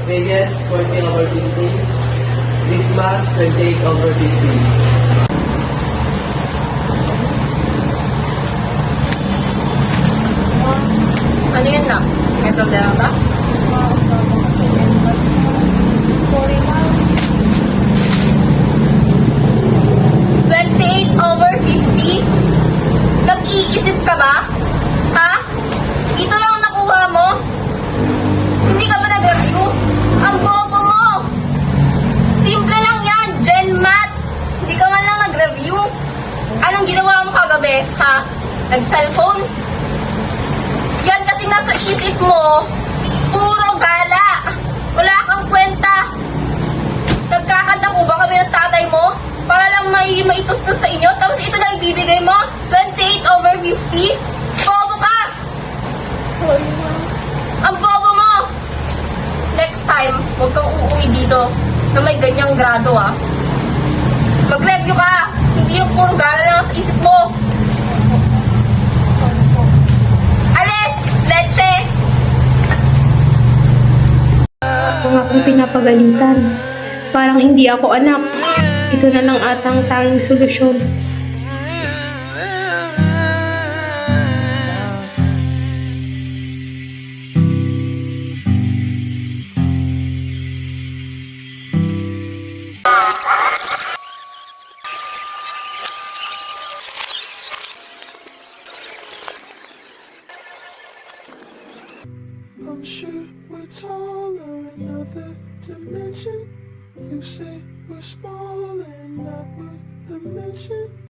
Vegas 40/50, Christmas 28/50. Ano yun na? May problema ba? Sorry, ma'am. 28/50? Nag-iisip ka ba? Ha? Ito lang ang nakuha mo? Hindi ka ba nag-review? Ang bobo mo! Simple lang yan, Gen Math! Hindi ka man lang nag-review. Anong ginawa mo kagabi, ha? Nag-cellphone? Yan kasi nasa isip mo, puro gala. Wala kang kwenta. Nagkakanta ko ba kami ng tatay mo? Para lang maitustos sa inyo, tapos ito lang ibibigay mo? 28/50? Bobo ka! Sorry, ma'am. Ang bobo mo! Next time, huwag kang uuwi dito na may ganyang grado, ha? Mag-review ka! Hindi yung puro gala lang sa isip mo! Sorry po. Alis! Leche! Ako nga akong pinapagalitan. Parang hindi ako anak. Ito na lang atang tanging solusyon. I'm sure we're taller in another dimension. You say we're small and not worth the mention.